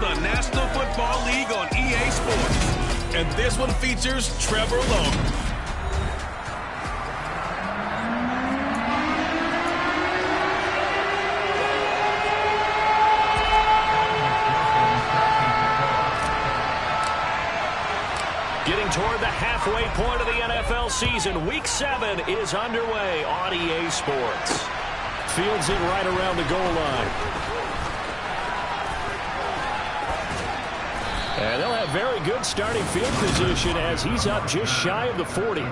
the National Football League on EA Sports. And this one features Trevor Lawrence. Getting toward the halfway point of the NFL season. Week 7 is underway on EA Sports. Fields it right around the goal line. And they'll have very good starting field position as he's up just shy of the 40.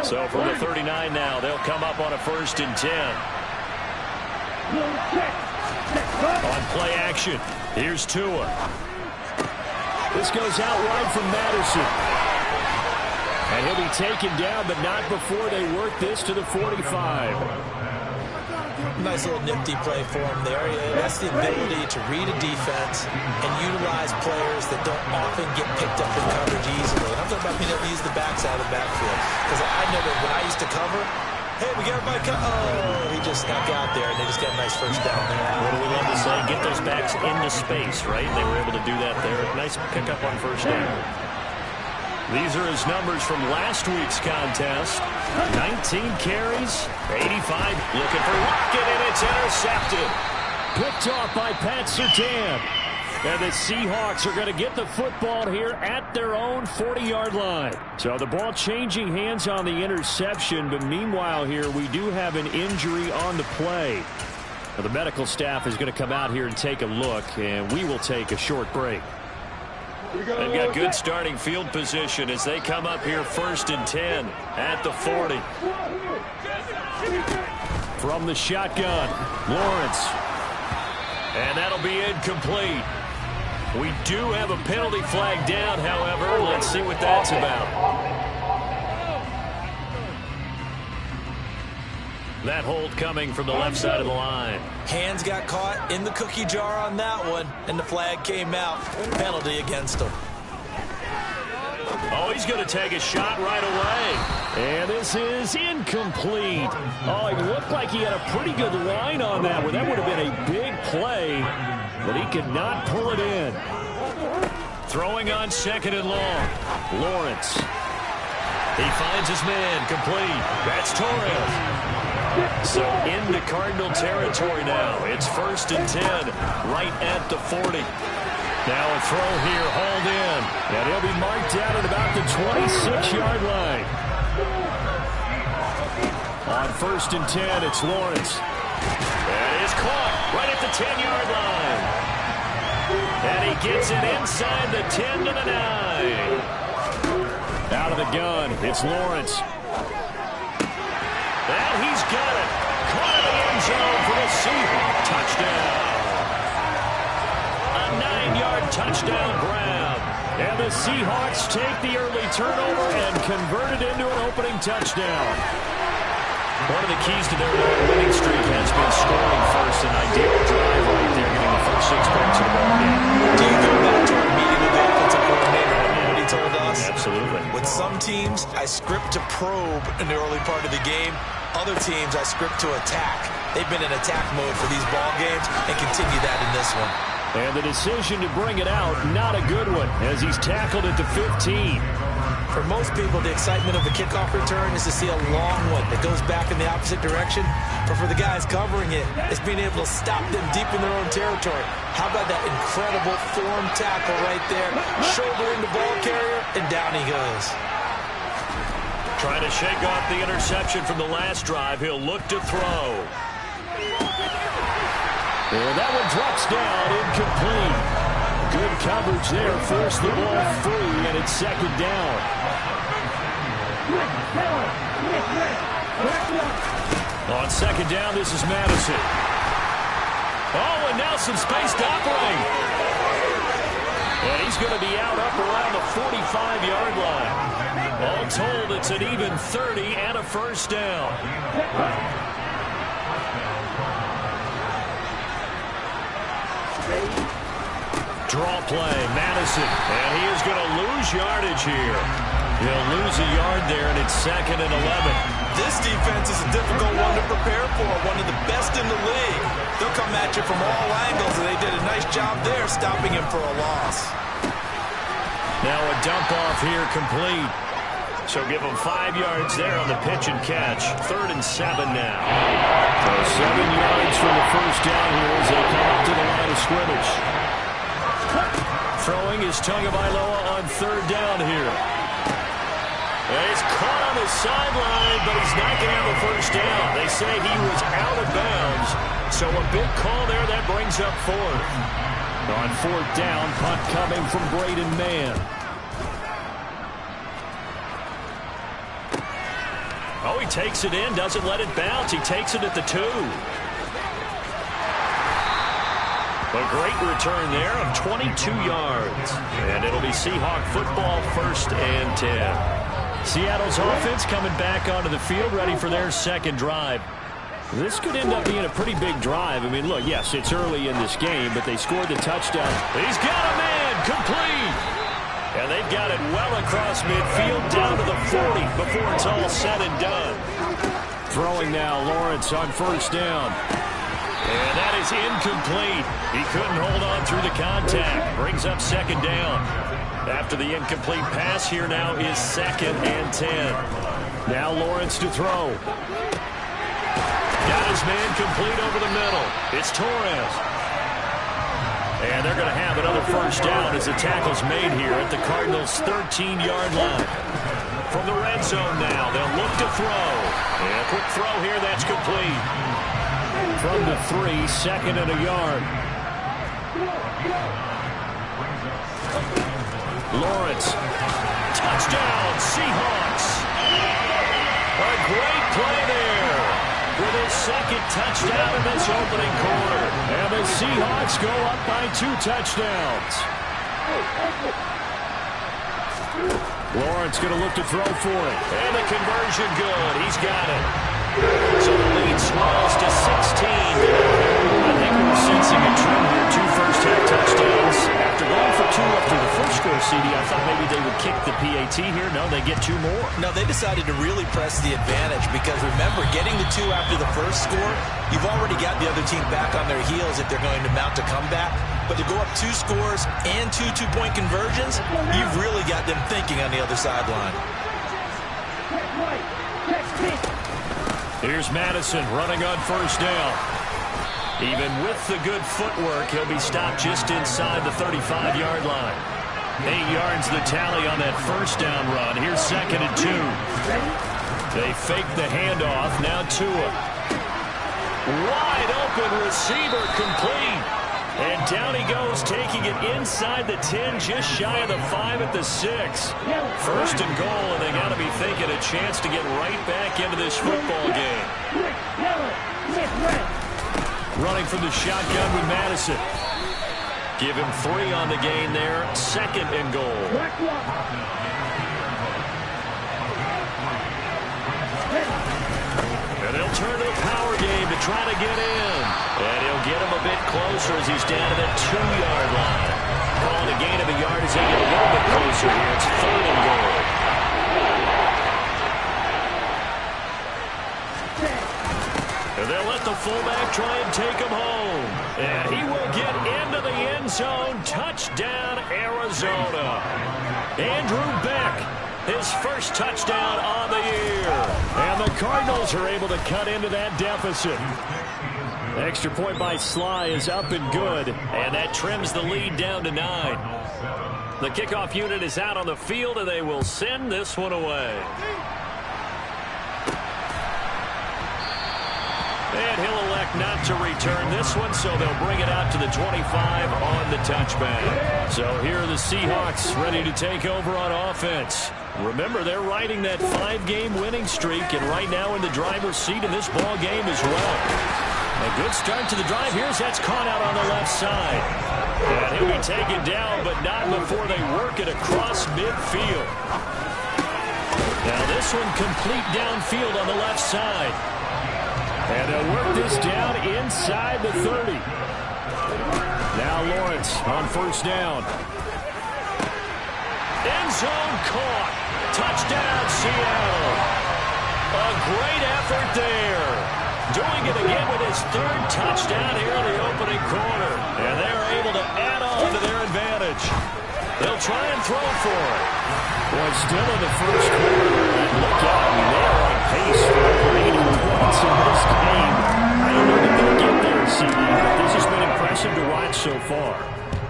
So from the 39 now, they'll come up on a 1st and 10. On play action, here's Tua. This goes out wide from Madison. And he'll be taken down, but not before they work this to the 45. Nice little nifty play for him there. That's the ability to read a defense and utilize players that don't often get picked up in coverage easily. I'm talking about being able to use the backside of the backfield. Because I never, when I used to cover, hey, we got everybody cut. Oh, he just snuck out there, and they just got a nice first down there. What do we love to say? Get those backs into space, right? They were able to do that there. Nice pickup on first down. These are his numbers from last week's contest. 19 carries, 85. Looking for Lockett, and it's intercepted. Picked off by Pat Surtain. And the Seahawks are going to get the football here at their own 40-yard line. So the ball changing hands on the interception, but meanwhile here we do have an injury on the play. Now, the medical staff is going to come out here and take a look, and we will take a short break. They've got good starting field position as they come up here 1st and 10 at the 40. From the shotgun, Lawrence. And that'll be incomplete. We do have a penalty flag down, however. Let's see what that's about. That hold coming from the left side of the line. Hands got caught in the cookie jar on that one, and the flag came out. Penalty against him. Oh, he's going to take a shot right away. And this is incomplete. Oh, it looked like he had a pretty good line on that one. That would have been a big play, but he could not pull it in. Throwing on 2nd and long. Lawrence. He finds his man, complete. That's Torres. So into Cardinal territory now. It's 1st and 10, right at the 40. Now a throw here, hauled in. And he'll be marked down at about the 26-yard line. On 1st and 10, it's Lawrence. And it's caught right at the 10-yard line. And he gets it inside the 10 to the 9. Out of the gun, it's Lawrence. And he's got it. Caught in the end zone for a Seahawks touchdown. A 9-yard touchdown grab. And the Seahawks take the early turnover and convert it into an opening touchdown. One of the keys to their long winning streak has been scoring first. An ideal drive right there, getting the first 6 points of the ball game. Do you go back to our meeting with the offensive coordinator? Remember what he told us? Absolutely. With some teams, I script to probe in the early part of the game. Other teams, I script to attack. They've been in attack mode for these ball games and continue that in this one. And the decision to bring it out, not a good one, as he's tackled at the 15. For most people, the excitement of a kickoff return is to see a long one that goes back in the opposite direction. But for the guys covering it, it's being able to stop them deep in their own territory. How about that incredible form tackle right there? Shouldering the ball carrier, and down he goes. Trying to shake off the interception from the last drive. He'll look to throw. And that one drops down, incomplete. Good coverage there, forced the ball free, and it's 2nd down. On 2nd down, this is Madison. Oh, and now some space to operate. And he's going to be out up around the 45-yard line. All told, it's an even 30 and a first down. Draw play, Madison, and he is going to lose yardage here. He'll lose a yard there, and it's 2nd and 11. This defense is a difficult one to prepare for, one of the best in the league. They'll come at you from all angles, and they did a nice job there stopping him for a loss. Now a dump off here complete. So give them 5 yards there on the pitch and catch. 3rd and 7 now. So 7 yards from the first down here as they come up to the line of scrimmage. Throwing is Tagovailoa on 3rd down here. And he's caught on the sideline, but he's not going to have a first down. They say he was out of bounds. So a big call there that brings up 4th. On 4th down, punt coming from Braden Mann. Oh, he takes it in, doesn't let it bounce. He takes it at the 2. A great return there of 22 yards. And it'll be Seahawk football, 1st and 10. Seattle's offense coming back onto the field, ready for their 2nd drive. This could end up being a pretty big drive. I mean, look, yes, it's early in this game, but they scored the touchdown. He's got a man, complete. And they've got it well across midfield down to the 40 before it's all said and done. Throwing now, Lawrence on 1st down. And that is incomplete. He couldn't hold on through the contact. Brings up 2nd down. After the incomplete pass, here now is 2nd and 10. Now Lawrence to throw. Got his man complete over the middle. It's Torres. And they're going to have another first down as the tackle's made here at the Cardinals' 13-yard line. From the red zone now, they'll look to throw. And a quick throw here, that's complete. From the 3, 2nd and a yard. Lawrence. Touchdown, Seahawks. A great play there with his 2nd touchdown in this opening quarter. And the Seahawks go up by 2 touchdowns. Lawrence going to look to throw for it. And the conversion good. He's got it. So the lead swells to 16. I think we're sensing a trend here. 2 first-half touchdowns. After going for 2 after the first score, CD, I thought maybe they would kick the PAT here. No, they get 2 more. No, they decided to really press the advantage because, remember, getting the 2 after the first score, you've already got the other team back on their heels if they're going to mount a comeback. But to go up 2 scores and 2 two-point conversions, you've really got them thinking on the other sideline. Here's Madison running on 1st down. Even with the good footwork, he'll be stopped just inside the 35-yard line. 8 yards the tally on that first down run. Here's 2nd and 2. They fake the handoff. Now Tua. Wide open receiver complete. And down he goes, taking it inside the 10, just shy of the 5 at the 6. 1st and goal, and they got to be thinking a chance to get right back into this football game. Running from the shotgun with Madison. Give him 3 on the gain there. 2nd and goal. And they'll turn to the power game to try to get in. And he'll get him a bit closer as he's down to that 2-yard line. Calling a gain of a yard as they get a little bit closer here. It's 3rd and goal. And they'll let the fullback try and take him home. And he will get into the end zone. Touchdown, Arizona. Andrew Beck, his first touchdown on the year. And the Cardinals are able to cut into that deficit. The extra point by Sly is up and good. And that trims the lead down to 9. The kickoff unit is out on the field, and they will send this one away. And he'll elect not to return this one, so they'll bring it out to the 25 on the touchback. So here are the Seahawks ready to take over on offense. Remember, they're riding that 5-game winning streak, and right now in the driver's seat in this ball game as well. A good start to the drive. Here's that's caught out on the left side. And he'll be taken down, but not before they work it across midfield. Now this one complete downfield on the left side. And they'll work this down inside the 30. Now Now Lawrence on first down. End zone caught. Touchdown, Seattle. A great effort there. Doing it again with his third touchdown here in the opening quarter. And they're able to add on to their advantage. They'll try and throw for it. Well, still in the first quarter. And look out, they're on pace for over 80 points in this game. I don't know that they'll get there, CD, but this has been impressive to watch so far.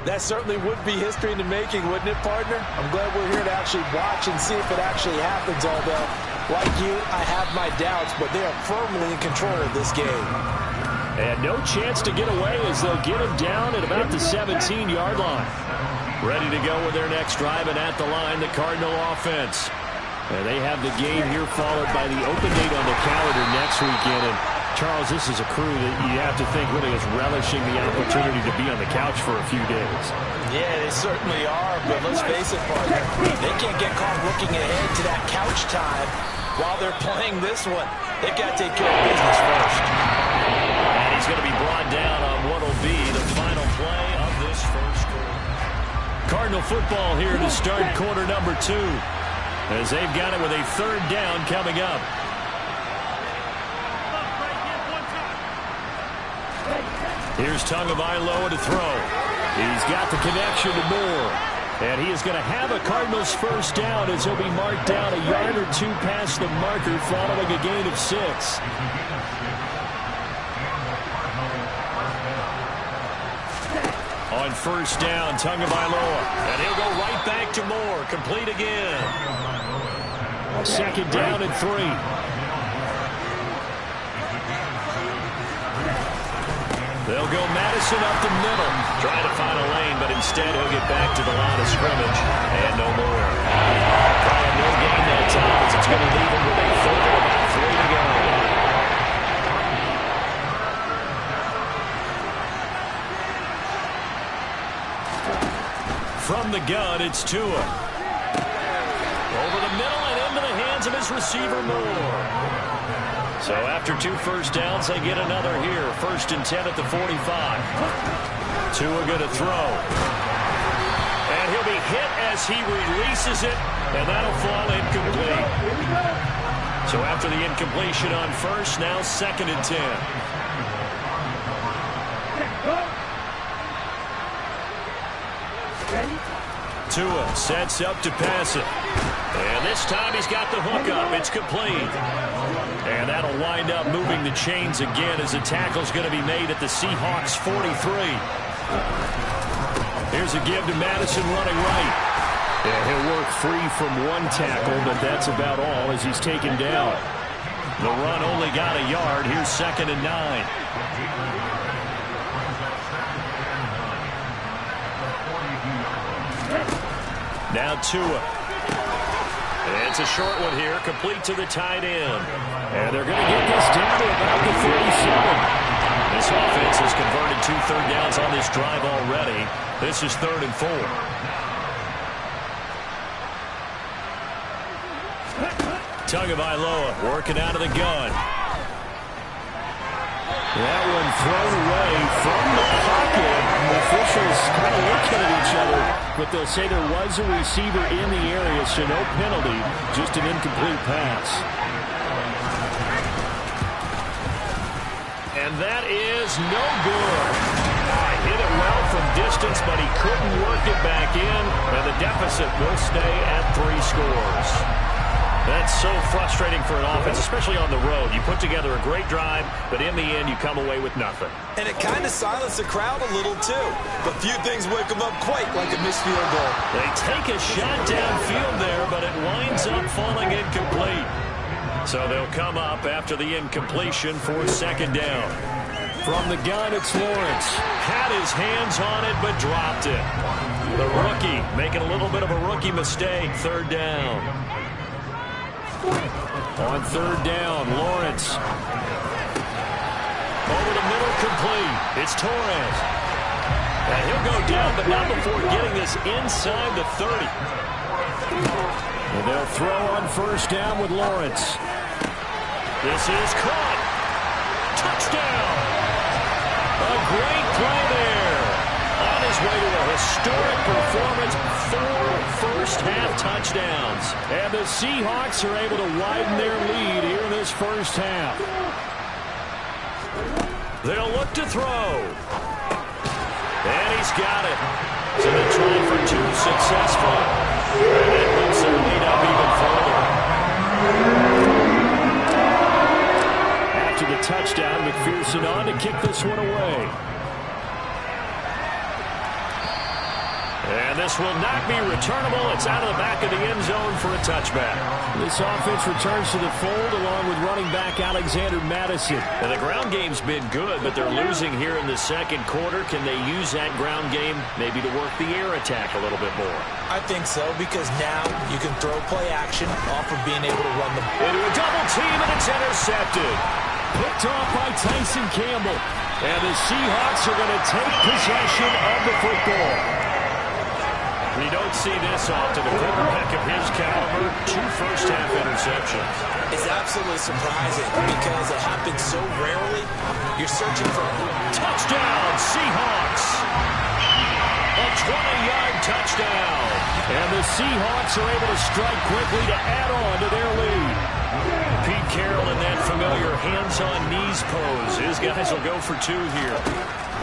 That certainly would be history in the making, wouldn't it, partner? I'm glad we're here to actually watch and see if it actually happens, although, like you, I have my doubts, but they are firmly in control of this game. And no chance to get away as they'll get him down at about the 17-yard line. Ready to go with their next drive, and at the line, the Cardinal offense. And they have the game here followed by the open date on the calendar next weekend. And Charles, this is a crew that you have to think really is relishing the opportunity to be on the couch for a few days. Yeah, they certainly are, but let's face it, partner. They can't get caught looking ahead to that couch time while they're playing this one. They've got to take care of business first. And he's going to be brought down on what will be the final play of this first quarter. Cardinal football here to start quarter number 2, as they've got it with a third down coming up. Here's Tagovailoa to throw. He's got the connection to Moore. And he is going to have a Cardinals first down as he'll be marked down a yard or two past the marker following a gain of 6. On first down, Tagovailoa. And he'll go right back to Moore. Complete again. Second down and 3. They'll go Madison up the middle. Trying to find a lane, but instead he'll get back to the line of scrimmage. And no more. Trying no gain that time as it's going to leave him with a third and about 3 to go. From the gun, it's Tua. Over the middle and into the hands of his receiver, Moore. So after 2 first downs, they get another here. 1st and 10 at the 45. Tua going to throw. And he'll be hit as he releases it, and that'll fall incomplete. So after the incompletion on first, now 2nd and 10. Tua sets up to pass it. And this time he's got the hook up. It's complete. And that'll wind up moving the chains again as the tackle's going to be made at the Seahawks 43. Here's a give to Madison running right. And he'll work free from one tackle, but that's about all as he's taken down. The run only got a yard. Here's 2nd and 9. Now Tua. It's a short one here, complete to the tight end. And they're going to get this down to about the 47. This offense has converted 2 third downs on this drive already. This is 3rd and 4. Tagovailoa working out of the gun. That one thrown away from the pocket. The officials kind of looking at each other, but they'll say there was a receiver in the area, so no penalty, just an incomplete pass. And that is no good. Hit it well from distance, but he couldn't work it back in, and the deficit will stay at 3 scores. That's so frustrating for an offense, especially on the road. You put together a great drive, but in the end, you come away with nothing. And it kind of silenced the crowd a little, too. But few things wake them up quite like a missed field goal. They take a shot downfield there, but it winds up falling incomplete. So they'll come up after the incompletion for 2nd down. From the gun, it's Lawrence. Had his hands on it, but dropped it. The rookie making a little bit of a rookie mistake. 3rd down. On 3rd down, Lawrence. Over the middle, complete. It's Torres. And he'll go down, but not before getting this inside the 30. And they'll throw on 1st down with Lawrence. This is caught. Touchdown. A great play there. On his way to a historic performance, 4 first-half touchdowns. And the Seahawks are able to widen their lead here in this first half. They'll look to throw. And he's got it. So they try for 2 successful. And it moves their lead up even further. After the touchdown, McPherson on to kick this one away. And this will not be returnable. It's out of the back of the end zone for a touchback. This offense returns to the fold along with running back Alexander Madison. And the ground game's been good, but they're losing here in the second quarter. Can they use that ground game maybe to work the air attack a little bit more? I think so, because now you can throw play action off of being able to run the ball. Into a double team, and it's intercepted. Picked off by Tyson Campbell. And the Seahawks are going to take possession of the football. You don't see this often. A quarterback of his caliber, 2 first-half interceptions. It's absolutely surprising because it happens so rarely. You're searching for touchdown, Seahawks. A 20-yard touchdown. And the Seahawks are able to strike quickly to add on to their lead. Pete Carroll in that familiar hands-on knees pose. His guys will go for 2 here.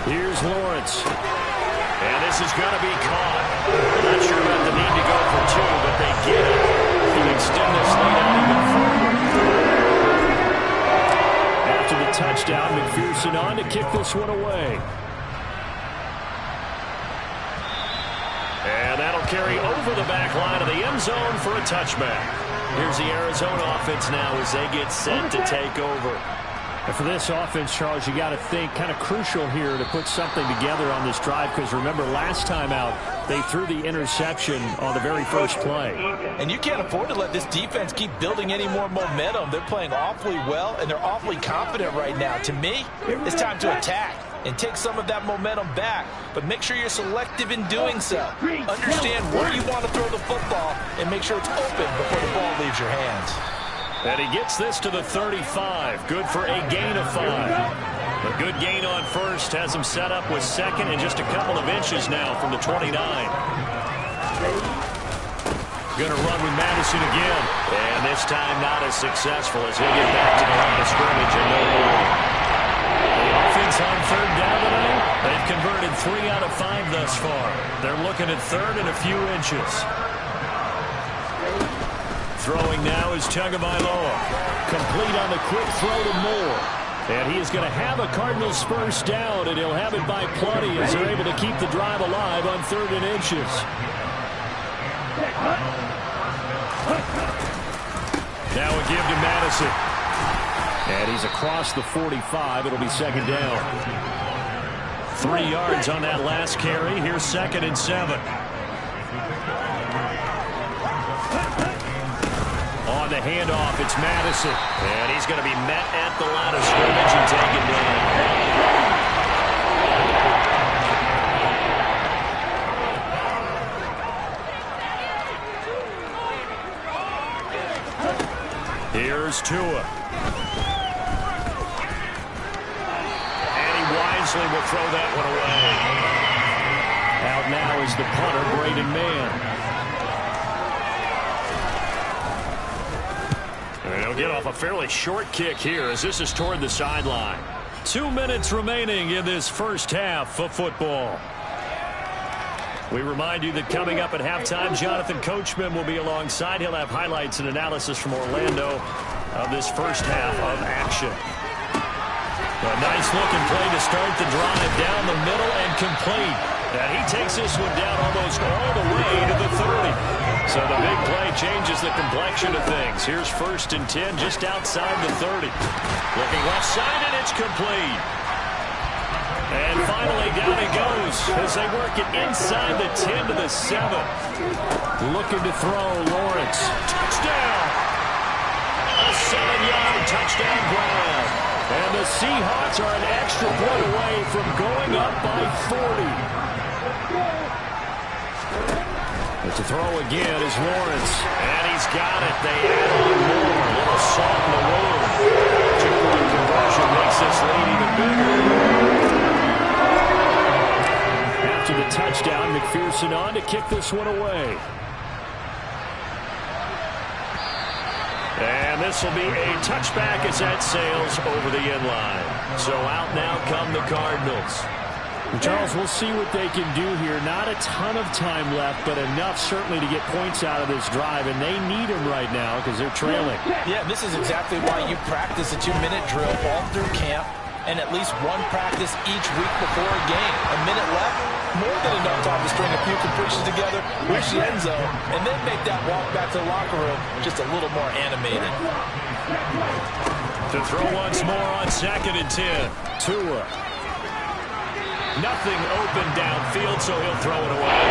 Here's Lawrence. And this is going to be caught. I'm not sure about the need to go for 2, but they get it. Can extend this lead out even further. After the touchdown, McPherson on to kick this one away. And that'll carry over the back line of the end zone for a touchback. Here's the Arizona offense now as they get set to take over. And for this offense, Charles, you got to think kind of crucial here to put something together on this drive, because remember last time out they threw the interception on the very first play. And you can't afford to let this defense keep building any more momentum. They're playing awfully well, and they're awfully confident right now. To me, it's time to attack and take some of that momentum back, but make sure you're selective in doing so. Understand where you want to throw the football and make sure it's open before the ball leaves your hands. And he gets this to the 35. Good for a gain of 5. A good gain on first has him set up with second and just a couple of inches now from the 29. Going to run with Madison again. And this time not as successful as he'll get back to the line of scrimmage and no more. The offense on third down tonight. They've converted 3 out of 5 thus far. They're looking at third and a few inches. Throwing now is Tagovailoa. Complete on the quick throw to Moore. And he is going to have a Cardinals first down, and he'll have it by plenty as they're able to keep the drive alive on 3rd and inches. Now a give to Madison. And he's across the 45. It'll be 2nd down. 3 yards on that last carry. Here's 2nd and 7. On the handoff, it's Madison. And he's going to be met at the line of scrimmage and taken down. Here's Tua. And he wisely will throw that one away. Out now is the punter, Braden Mann. They'll get off a fairly short kick here as this is toward the sideline. 2 minutes remaining in this first half of football. We remind you that coming up at halftime, Jonathan Coachman will be alongside. He'll have highlights and analysis from Orlando of this first half of action. A nice looking play to start the drive down the middle and complete. And he takes this one down almost all the way to the 30. So the big play changes the complexion of things. Here's 1st and 10 just outside the 30. Looking left side, and it's complete. And finally down it goes as they work it inside the 10 to the 7. Looking to throw, Lawrence. Touchdown! A 7-yard touchdown grab. And the Seahawks are an extra point away from going up by 40. But to throw again is Lawrence. And he's got it. They add on more. A little salt in the wound. 2-point conversion makes this lead even bigger. After the the touchdown. McPherson on to kick this one away. And this will be a touchback as that sails over the end line. So out now come the Cardinals. Charles, we'll see what they can do here. Not a ton of time left, but enough certainly to get points out of this drive, and they need them right now because they're trailing. Yeah, this is exactly why you practice a 2-minute drill all through camp and at least one practice each week before a game. A minute left, more than enough time to string a few completions together, reach the end zone, and then make that walk back to the locker room just a little more animated. To throw once more on 2nd and 10. Tua. Nothing open downfield, so he'll throw it away.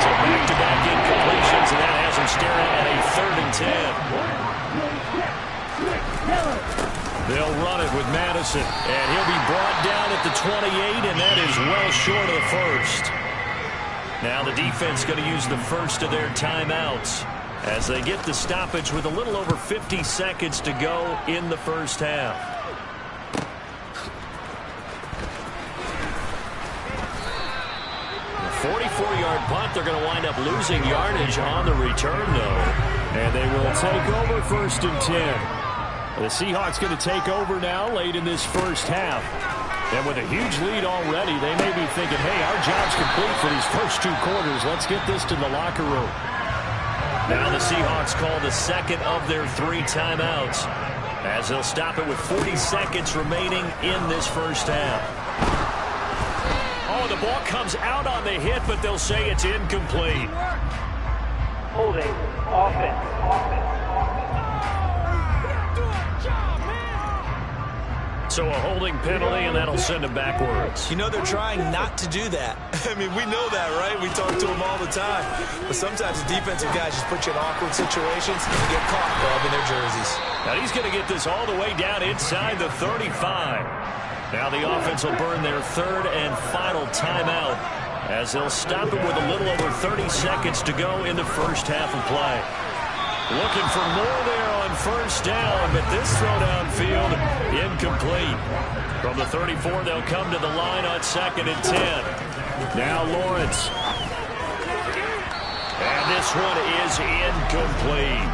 So back-to-back incompletions, and that has him staring at a 3rd and 10. They'll run it with Madison, and he'll be brought down at the 28, and that is well short of the first. Now the defense going to use the first of their timeouts as they get the stoppage with a little over 50 seconds to go in the first half. The 44-yard punt, they're going to wind up losing yardage on the return, though. And they will take over 1st and 10. The Seahawks going to take over now late in this first half. And with a huge lead already, they may be thinking, hey, our job's complete for these first 2 quarters. Let's get this to the locker room. Now the Seahawks call the second of their 3 timeouts as they'll stop it with 40 seconds remaining in this first half. Oh, the ball comes out on the hit, but they'll say it's incomplete. Holding offense. So a holding penalty, and that'll send him backwards. You know they're trying not to do that. I mean, we know that, right? We talk to them all the time. But sometimes the defensive guys just put you in awkward situations and you get caught grabbing their jerseys. Now he's going to get this all the way down inside the 35. Now the offense will burn their 3rd and final timeout as they'll stop it with a little over 30 seconds to go in the first half of play. Looking for more there on 1st down, but this throw downfield incomplete. From the 34, they'll come to the line on 2nd and 10. Now Lawrence. And this one is incomplete.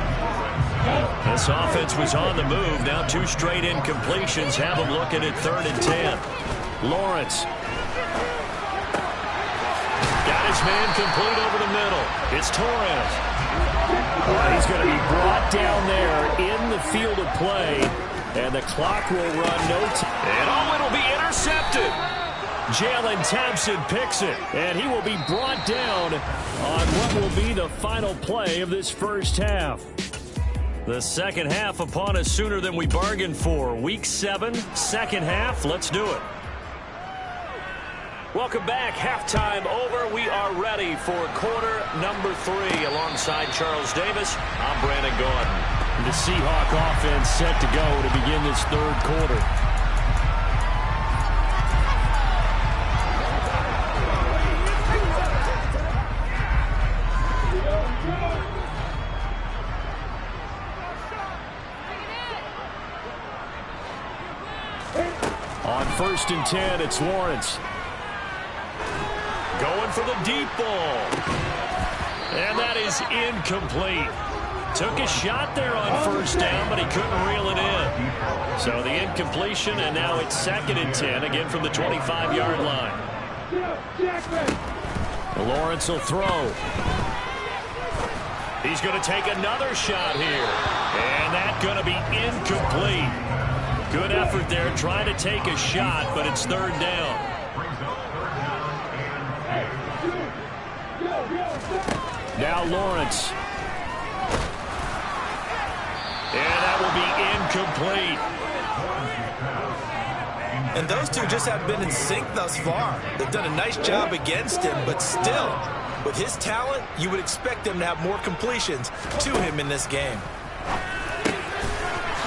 This offense was on the move. Now 2 straight incompletions have them looking at 3rd and 10. Lawrence. Got his man complete over the middle. It's Torres. He's going to be brought down there in the field of play, and the clock will run no time. And it'll be intercepted. Jalen Thompson picks it, and he will be brought down on what will be the final play of this first half. The second half upon us sooner than we bargained for. Week 7, second half. Let's do it. Welcome back. Halftime over. We are ready for quarter number 3. Alongside Charles Davis, I'm Brandon Gordon. The Seahawk offense set to go to begin this 3rd quarter. On 1st and 10, it's Lawrence. Going for the deep ball. And that is incomplete. Took a shot there on 1st down, but he couldn't reel it in. So the incompletion, and now it's 2nd and 10, again from the 25-yard line. Lawrence will throw. He's going to take another shot here. And that's going to be incomplete. Good effort there, trying to take a shot, but it's 3rd down. Now Lawrence. And that will be incomplete. And those two just have been in sync thus far. They've done a nice job against him, but still, with his talent, you would expect him to have more completions to him in this game.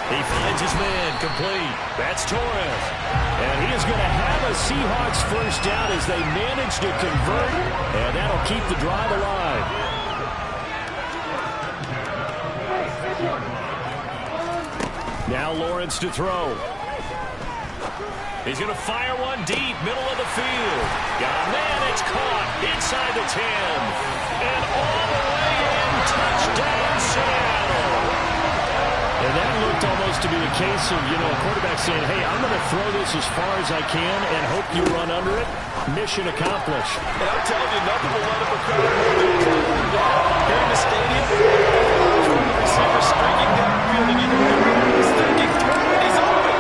He finds his man complete. That's Torres. And he is going to have a Seahawks 1st down as they manage to convert, and that'll keep the drive alive. Now Lawrence to throw. He's going to fire one deep, middle of the field. Got a man, it's caught inside the 10. And all the way in, touchdown, Seattle. And that looked almost to be the case of, a quarterback saying, hey, I'm going to throw this as far as I can and hope you run under it. Mission accomplished. And I'm telling you, nothing will let him recover more than here in the stadium. Receiver streaking downfield, and either way, he's thinking through it, he's open.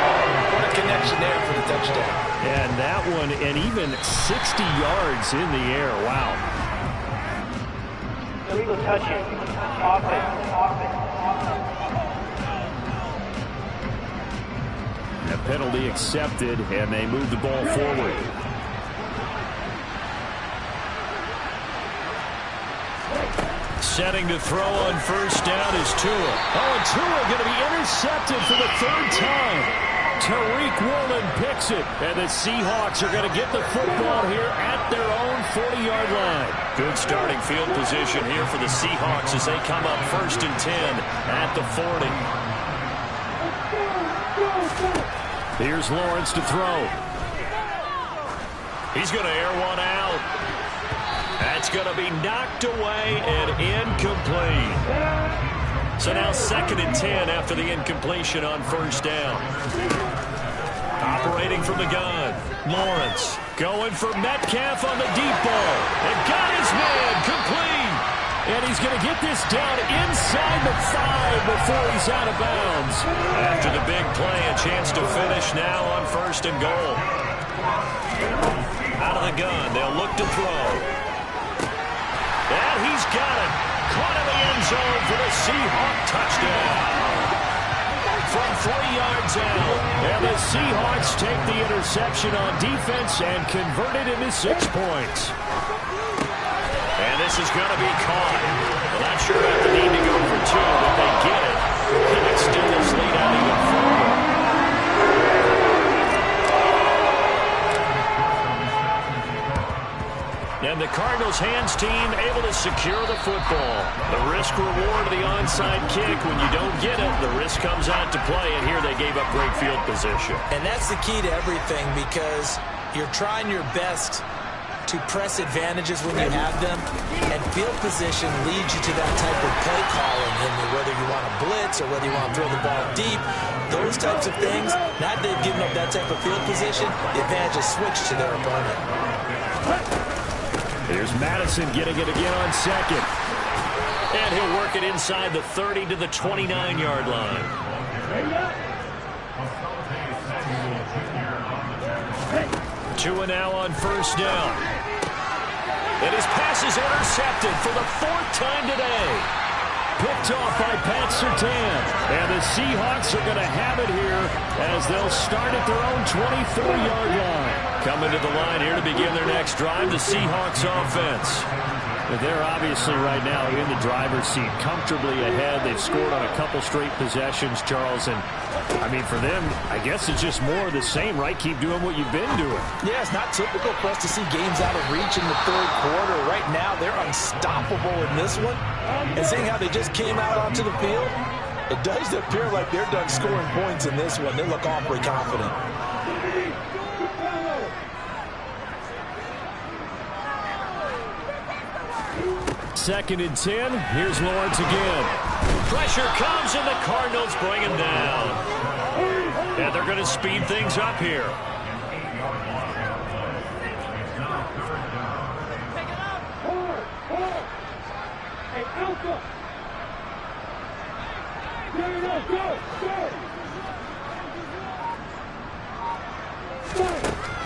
What a connection there for the touchdown. And that one, and even 60 yards in the air. Wow. Illegal touching. Offense. A penalty accepted, and they move the ball forward. Setting to throw on first down is Tua. Oh, and Tua going to be intercepted for the third time. Tariq Woolen picks it, and the Seahawks are going to get the football here at their own 40-yard line. Good starting field position here for the Seahawks as they come up 1st and 10 at the 40. Here's Lawrence to throw. He's going to air one out. That's going to be knocked away and incomplete. So now 2nd and 10 after the incompletion on first down. Operating from the gun. Lawrence going for Metcalf on the deep ball. And got his man complete. And he's going to get this down inside the 5 before he's out of bounds. After the big play, a chance to finish now on 1st and goal. Out of the gun, they'll look to throw. And he's got it. Caught in the end zone for the Seahawk touchdown. From 3 yards out. And the Seahawks take the interception on defense and convert it into 6 points. And this is going to be caught. Well, not sure about the need to go for 2, but they get it. And extend this lead out even further. And the Cardinals hands team able to secure the football. The risk reward of the onside kick. When you don't get it, the risk comes out to play. And here they gave up great field position. And that's the key to everything, because you're trying your best to press advantages when you have them, and field position leads you to that type of play calling, and whether you want to blitz or whether you want to throw the ball deep, those types of things. Now that they've given up that type of field position, the advantage is switched to their opponent. Here's Madison getting it again on 2nd. And he'll work it inside the 30 to the 29-yard line. Tua now on first down. And his pass is intercepted for the 4th time today. Picked off by Pat Surtain. And the Seahawks are going to have it here as they'll start at their own 24-yard line. Coming to the line here to begin their next drive, the Seahawks offense. But they're obviously right now in the driver's seat, comfortably ahead. They've scored on a couple straight possessions, Charles. And, I mean, for them, I guess it's just more of the same, right? Keep doing what you've been doing. Yeah, it's not typical for us to see games out of reach in the 3rd quarter. Right now, they're unstoppable in this one. And seeing how they just came out onto the field, it does appear like they're done scoring points in this one. They look awfully confident. Second and 10. Here's Lawrence again. Pressure comes, and the Cardinals bring him down. And they're going to speed things up here.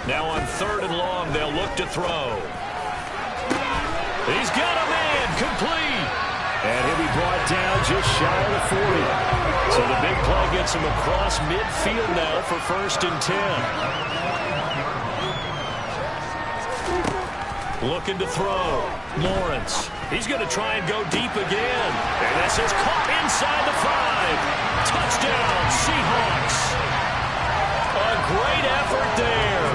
Now on 3rd and long, they'll look to throw. He's got a man, complete. And he'll be brought down just shy of the 40. So the big play gets him across midfield now for 1st and 10. Looking to throw. Lawrence. He's going to try and go deep again. And this is caught inside the 5. Touchdown, Seahawks. A great effort there.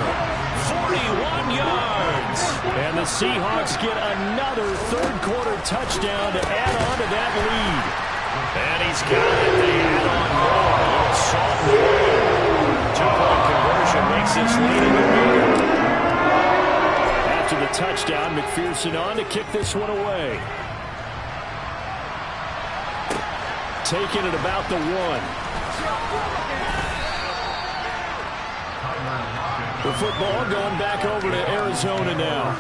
41 yards. And the Seahawks get another 3rd quarter touchdown to add on to that lead. And he's got it. They add on more. A little salt and oil. 2-point conversion makes this lead even bigger. After the touchdown, McPherson on to kick this one away. Taking it about the 1. The football going back over to Arizona now.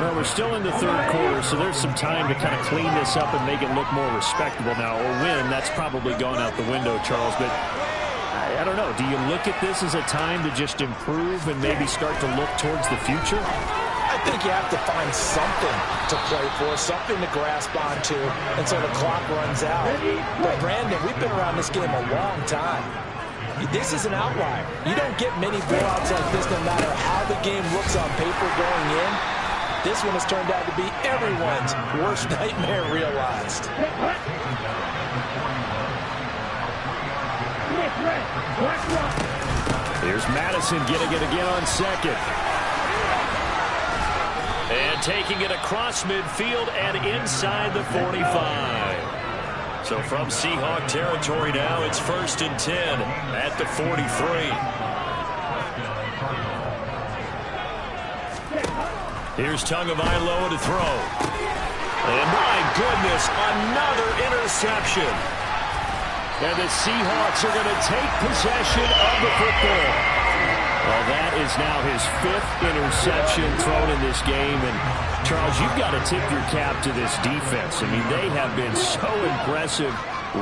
Well, we're still in the third quarter, so there's some time to kind of clean this up and make it look more respectable now. A win, that's probably gone out the window, Charles, but I don't know. Do you look at this as a time to just improve and maybe start to look towards the future? I think you have to find something to play for, something to grasp onto until the clock runs out. But, Brandon, we've been around this game a long time. This is an outlier. You don't get many blowouts like this no matter how the game looks on paper going in. This one has turned out to be everyone's worst nightmare realized. Here's Madison getting it again on second. And taking it across midfield and inside the 45. So from Seahawk territory now, it's 1st and 10 at the 43. Here's Tagovailoa to throw. And my goodness, another interception. And the Seahawks are going to take possession of the football. Well, that is now his 5th interception thrown in this game. And, Charles, you've got to tip your cap to this defense. I mean, they have been so impressive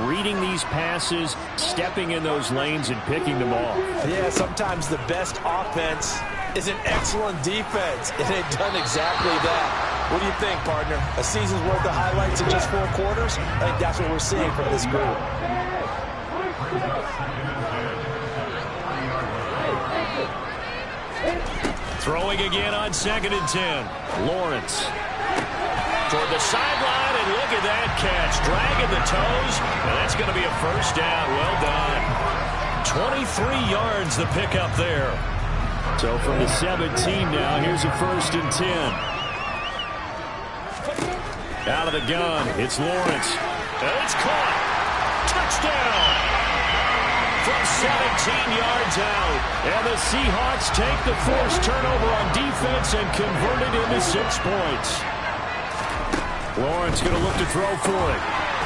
reading these passes, stepping in those lanes, and picking them off. Yeah, sometimes the best offense is an excellent defense, and they've done exactly that. What do you think, partner? A season's worth of highlights in just 4 quarters? I think that's what we're seeing from this group. Throwing again on 2nd and 10. Lawrence toward the sideline, and look at that catch. Dragging the toes, and that's going to be a first down. Well done. 23 yards the pickup there. So from the 17 now, here's a 1st and 10. Out of the gun, it's Lawrence. And it's caught. Touchdown. From 17 yards out. And the Seahawks take the forced turnover on defense and convert it into 6 points. Lawrence going to look to throw for it.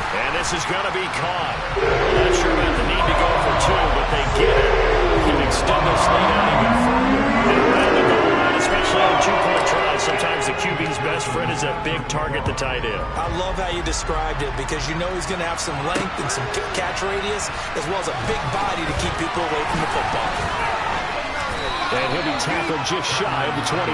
And this is going to be caught. Not sure about the need to go for 2, but they get it. Can extend this lead out even further. And around the goal line, especially on 2-point tries, sometimes the QB's best friend is a big target, the tight end. I love how you described it because you know he's going to have some length and some catch radius as well as a big body to keep people away from the football. And he'll be tackled just shy of the 25.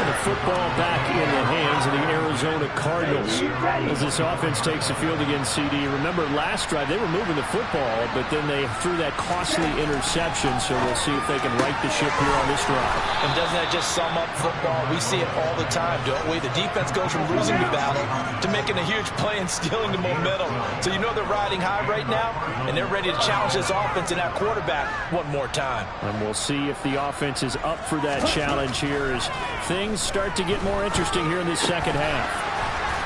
And the football back in the hands of the Arizona Cardinals as this offense takes the field against CD. Remember, last drive, they were moving the football, but then they threw that costly interception, so we'll see if they can right the ship here on this drive. And doesn't that just sum up football? We see it all the time, don't we? The defense goes from losing the battle to making a huge play and stealing the momentum. So you know they're riding high right now, and they're ready to challenge this offense and that quarterback one more time. And we'll see if the offense is up for that challenge here as things start to get more interesting here in the second half.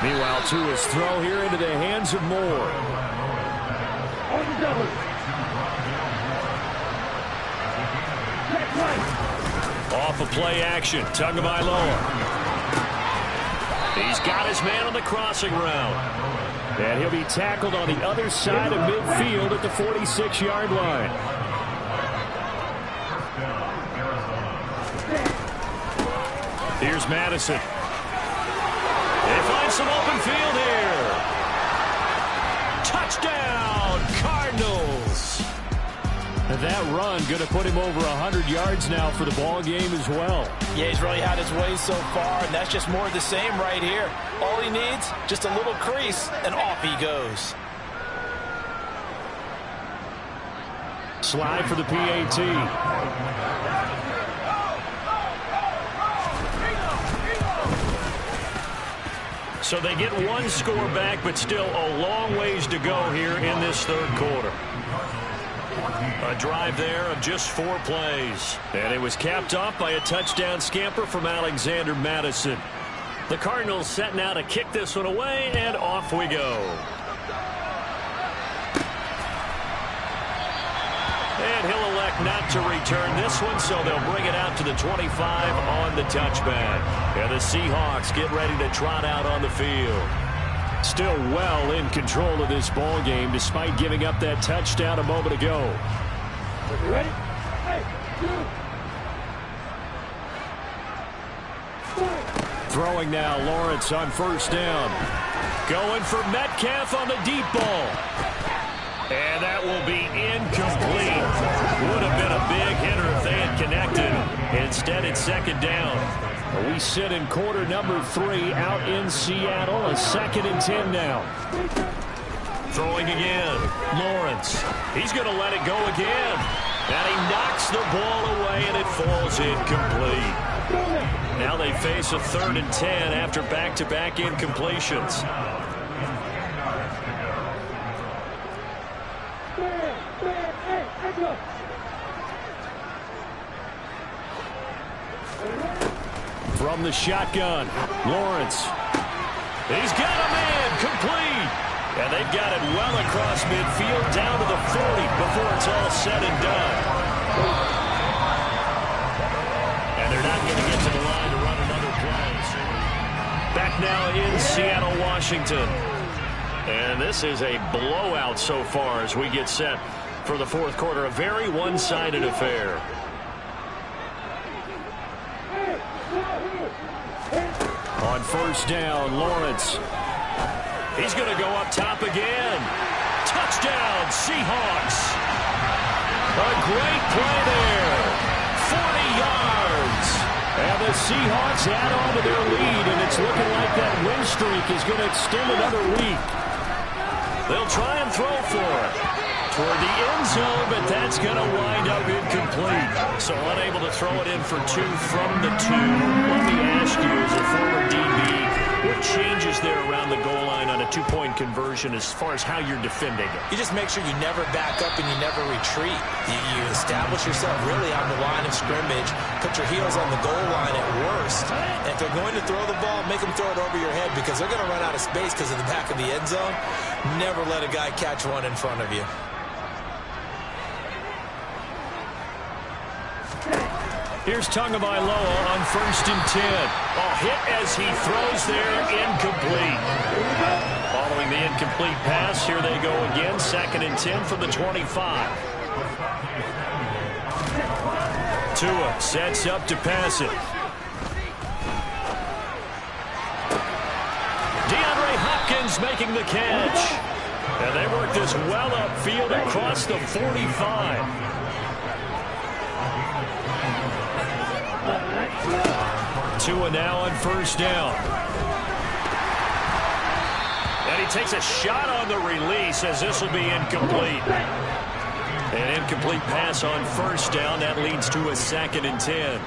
Meanwhile, Tua's throw here into the hands of Moore. Off of play action, Tagovailoa. He's got his man on the crossing route. And he'll be tackled on the other side of midfield at the 46-yard line. Here's Madison. They find some open field here. Touchdown, Cardinals. And that run going to put him over 100 yards now for the ball game as well. Yeah, he's really had his way so far, and that's just more of the same right here. All he needs, just a little crease, and off he goes. Slide for the PAT. So they get one score back, but still a long ways to go here in this third quarter. A drive there of just 4 plays. And it was capped off by a touchdown scamper from Alexander Madison. The Cardinals setting out to kick this one away, and off we go. And he'll elect elect not to return this one, so they'll bring it out to the 25 on the touchback. And the Seahawks get ready to trot out on the field. Still well in control of this ball game despite giving up that touchdown a moment ago. Ready? Throwing now, Lawrence on first down. Going for Metcalf on the deep ball. And that will be incomplete. Would have been a big hitter if they had connected. Instead, it's second down. We sit in quarter number 3 out in Seattle. A 2nd and 10 now. Throwing again. Lawrence. He's going to let it go again. And he knocks the ball away, and it falls incomplete. Now they face a 3rd and 10 after back-to-back incompletions. From the shotgun, Lawrence. He's got a man, complete. And they've got it well across midfield down to the 40 before it's all said and done. And they're not going to get to the line to run another play. Back now in Seattle, Washington. And this is a blowout so far as we get set for the 4th quarter. A very one-sided affair. On first down, Lawrence. He's going to go up top again. Touchdown, Seahawks. A great play there. 40 yards. And the Seahawks add on to their lead, and it's looking like that win streak is going to extend another week. They'll try and throw for it. Toward the end zone, but that's going to wind up incomplete. So unable to throw it in for 2 from the 2. Let me ask you, as a former DB, what changes there around the goal line on a 2-point conversion as far as how you're defending it? You just make sure you never back up and you never retreat. You establish yourself really on the line of scrimmage, put your heels on the goal line at worst. And if they're going to throw the ball, make them throw it over your head because they're going to run out of space because of the back of the end zone. Never let a guy catch one in front of you. Here's Tagovailoa on 1st and 10. Hit as he throws there, incomplete. Following the incomplete pass, here they go again. 2nd and 10 from the 25. Tua sets up to pass it. DeAndre Hopkins making the catch. And they work this well upfield across the 45. Tua now on first down. And he takes a shot on the release as this will be incomplete. An incomplete pass on first down. That leads to a 2nd and 10.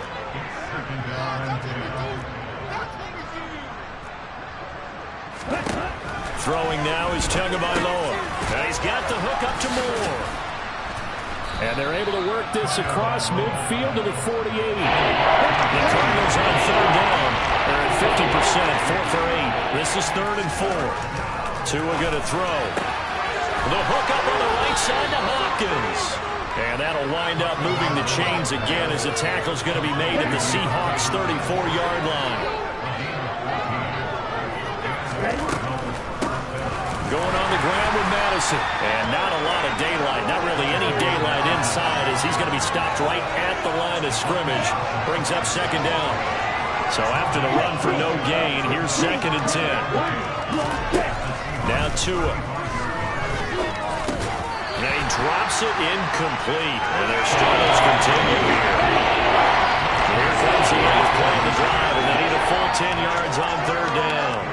Throwing now is Tagovailoa. And he's got the hook up to Moore. And they're able to work this across midfield to the 48. The Cardinals on 3rd down. They're at 50%, 4 for 8. This is 3rd and 4. Tua going to throw. The hook up on the right side to Hopkins. And that'll wind up moving the chains again as the tackle's going to be made at the Seahawks' 34-yard line. Going on the ground with Madison. And not a lot of daylight. Not really any daylight inside as he's going to be stopped right at the line of scrimmage. Brings up 2nd down. So after the run for no gain, here's 2nd and 10. Now Tua. And he drops it incomplete. And their struggles continue here. Here comes the 8th play of the drive, and they need a full 10 yards on 3rd down.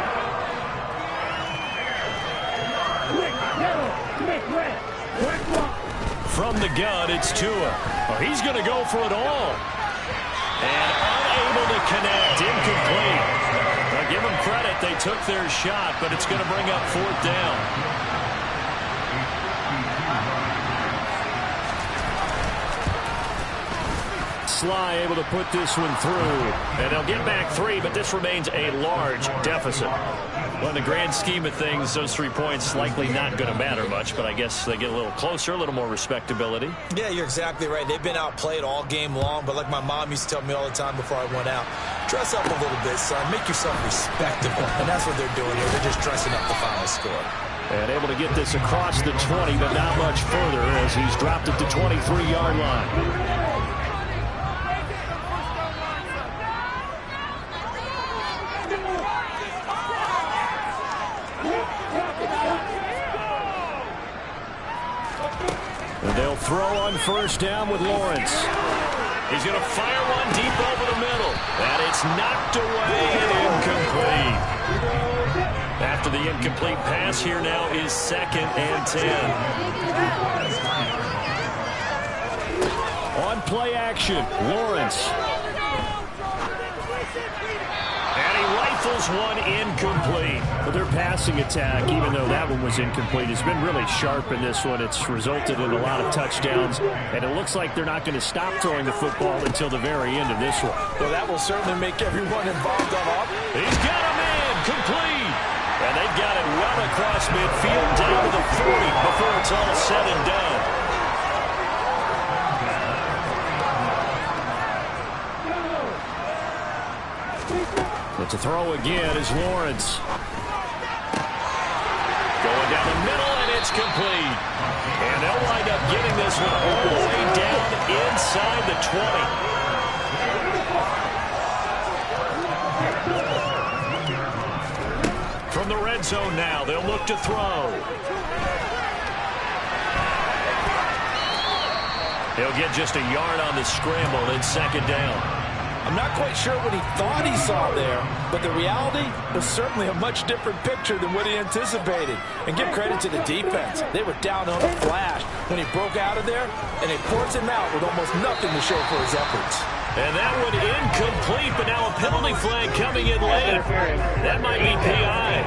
From the gun, it's Tua. He's going to go for it all. And unable to connect, incomplete. Now give them credit, they took their shot, but it's going to bring up 4th down. Sly able to put this one through. And they'll get back 3, but this remains a large deficit. Well, in the grand scheme of things, those 3 points likely not going to matter much, but I guess they get a little closer, a little more respectability. Yeah, you're exactly right. They've been outplayed all game long, but like my mom used to tell me all the time before I went out, dress up a little bit, son. Make yourself respectable. And that's what they're doing here. They're just dressing up the final score. And able to get this across the 20, but not much further as he's dropped at the 23-yard line. They'll throw on first down with Lawrence. He's going to fire one deep over the middle. And it's knocked away and incomplete. After the incomplete pass, here now is 2nd and 10. On play action, Lawrence. And he rifles one incomplete. But their passing attack, even though that one was incomplete, has been really sharp in this one. It's resulted in a lot of touchdowns, and it looks like they're not going to stop throwing the football until the very end of this one. Well, that will certainly make everyone involved on offense. He's got a man complete. And they've got it well across midfield down to the 40 before it's all said and done. But to throw again is Lawrence. Going down the middle, and it's complete. And they'll wind up getting this one all the way down inside the 20. From the red zone now, they'll look to throw. He'll get just a yard on the scramble in 2nd down. I'm not quite sure what he thought he saw there, but the reality was certainly a much different picture than what he anticipated. And give credit to the defense. They were down on a flash when he broke out of there, and they forced him out with almost nothing to show for his efforts. And that one incomplete, but now a penalty flag coming in late. That might be PI.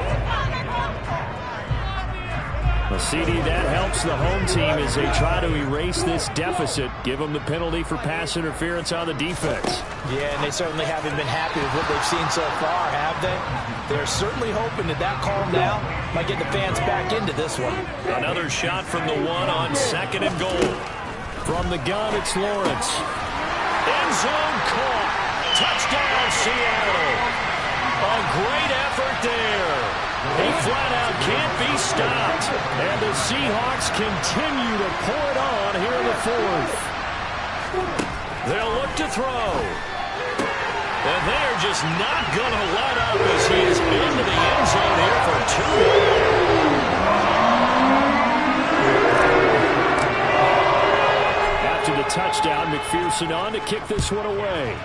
Well, CD, that helps the home team as they try to erase this deficit. Give them the penalty for pass interference on the defense. Yeah, and they certainly haven't been happy with what they've seen so far, have they? They're certainly hoping that calm down might get the fans back into this one. Another shot from the 1 on 2nd and goal. From the gun, it's Lawrence. End zone caught. Touchdown, Seattle. A great effort there. He flat out can't be stopped. And the Seahawks continue to pour it on here in the 4th. They'll look to throw. And they're just not going to let up as he is into the end zone here for 2. After the touchdown, McPherson on to kick this one away.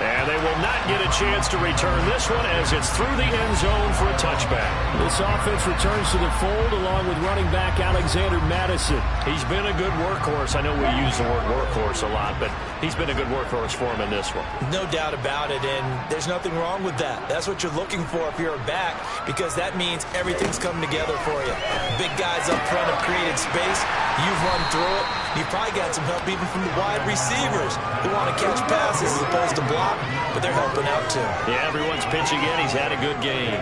And they will not get a chance to return this one as it's through the end zone for a touchback. This offense returns to the fold along with running back Alexander Madison. He's been a good workhorse. I know we use the word workhorse a lot, but he's been a good workhorse for him in this one. No doubt about it, and there's nothing wrong with that. That's what you're looking for if you're a back, because that means everything's coming together for you. Big guys up front have created space. You've run through it. You've probably got some help even from the wide receivers who want to catch passes as opposed to block, but they're helping out too. Yeah, everyone's pitching in. He's had a good game.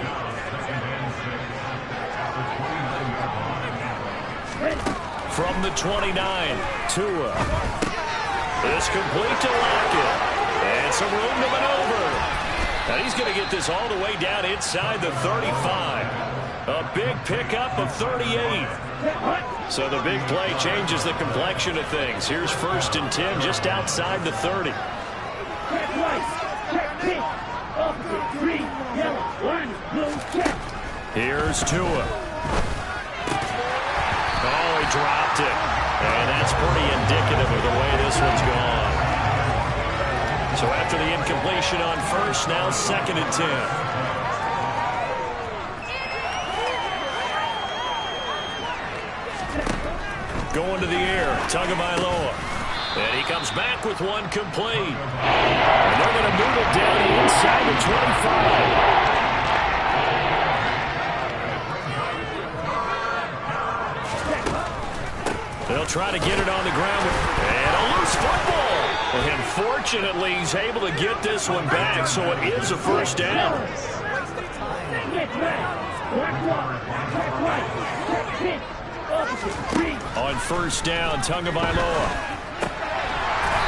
From the 29, Tua. It's complete to Lockett. And some room to maneuver. And he's going to get this all the way down inside the 35. A big pickup of 38. So the big play changes the complexion of things. Here's 1st and 10 just outside the 30. Here's Tua. Oh, he dropped it. And that's pretty indicative of the way this one's gone. So after the incompletion on 1st, now 2nd and 10. Going to the air, Tagovailoa. And he comes back with one complete. And they're going to move it down inside the 25. They'll try to get it on the ground. And a loose football. And fortunately, he's able to get this one back, so it is a first down. On first down, Tagovailoa.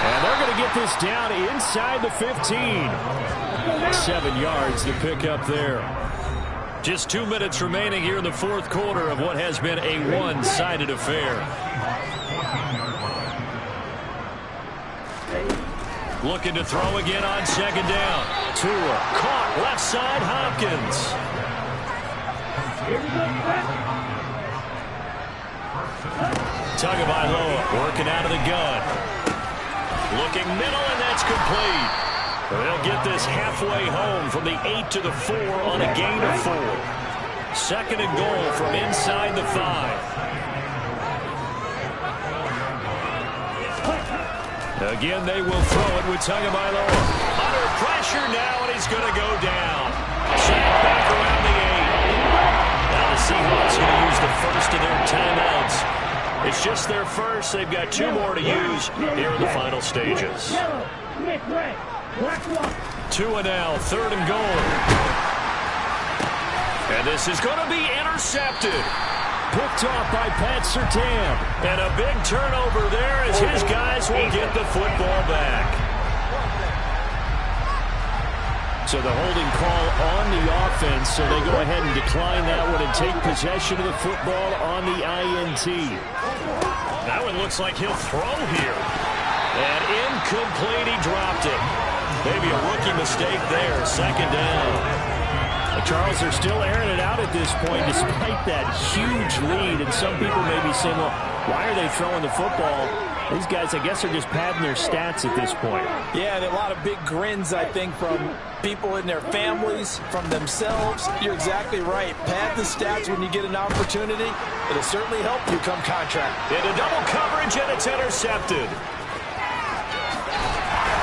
And they're going to get this down inside the 15. 7 yards to pick up there. Just 2 minutes remaining here in the fourth quarter of what has been a one-sided affair. Looking to throw again on second down. Tua caught left side, Hopkins. Tagovailoa working out of the gun. Looking middle, and that's complete. They'll get this halfway home from the 8 to the 4 on a gain of 4. Second and goal from inside the 5. Again, they will throw it with Tagovailoa. Under pressure now, and he's going to go down. Sacked back around the 8. Now the Seahawks going to use the first of their timeouts. It's just their first. They've got 2 more to use here in the final stages. Tua now, third and goal. And this is going to be intercepted. Picked off by Pat Surtain. And a big turnover there as his guys will get the football back. So the holding call on the offense, so they go ahead and decline that one and take possession of the football on the INT. Now it looks like he'll throw here. And incomplete, he dropped it. Maybe a rookie mistake there, second down. Charles, they're still airing it out at this point despite that huge lead. And some people may be saying, well, why are they throwing the football? These guys, I guess, are just padding their stats at this point. Yeah, and a lot of big grins, I think, from people in their families, from themselves. You're exactly right. Pad the stats when you get an opportunity. It'll certainly help you come contract. Into double coverage, and it's intercepted.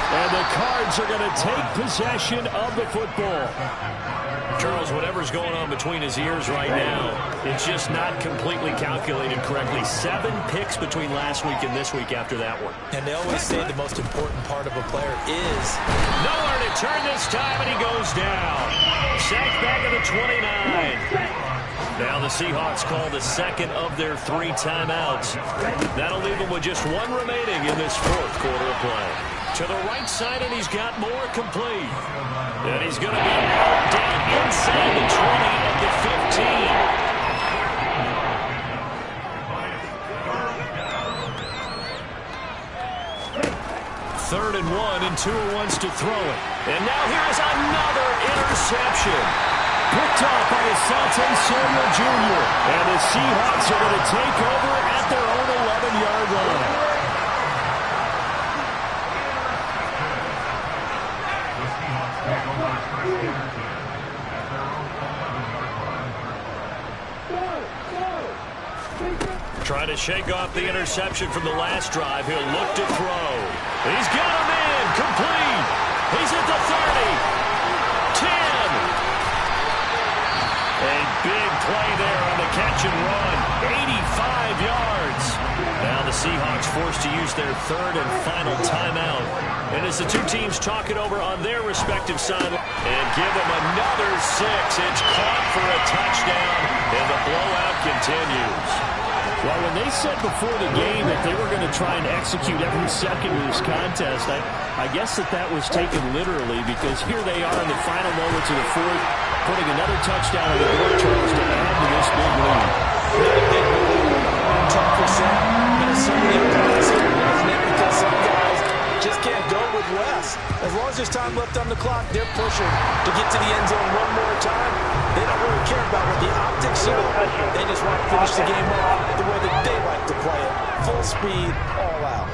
And the Cards are going to take possession of the football. Charles, whatever's going on between his ears right now, it's just not completely calculated correctly. 7 picks between last week and this week after that one. And they always say the most important part of a player is... Nowhere to turn this time, and he goes down. Sacked back at the 29. Now the Seahawks call the second of their 3 timeouts. That'll leave them with just 1 remaining in this fourth quarter of play. To the right side, and he's got more complete. And he's going to be out down inside the 20 at the 15. Third and 1, and Tua wants to throw it. And now here's another interception. Picked off by Asante Samuel Jr. And the Seahawks are going to take over at their own 11-yard line. Trying to shake off the interception from the last drive. He'll look to throw. He's got him in. Complete. He's at the 30. 10. A big play there on the catch and run. 85 yards. Now the Seahawks forced to use their third and final timeout. And as the 2 teams talk it over on their respective sideline and give them another 6. It's caught for a touchdown, and the blowout continues. Well, when they said before the game that they were going to try and execute every second of this contest, I guess that was taken literally, because here they are in the final moments of the fourth, putting another touchdown on the board, Charles, to add to this big lead. Tough for Sam, but it's certainly impressive, isn't it? Because some guys just can't go with less. As long as there's time left on the clock, they're pushing to get to the end zone one more time. They don't really care about what the optics show. They just want to finish the game off the way that they like to play it. Full speed, all out.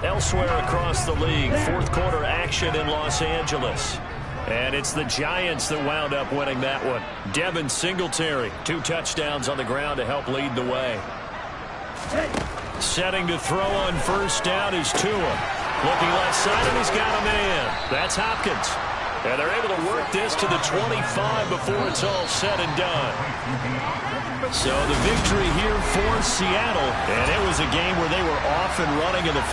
Elsewhere across the league, fourth quarter action in Los Angeles. And it's the Giants that wound up winning that one. Devin Singletary, 2 touchdowns on the ground to help lead the way. Setting to throw on first down is Tua. Looking left side, and he's got a man. That's Hopkins. And they're able to work this to the 25 before it's all said and done. So the victory here for Seattle. And it was a game where they were off and running in the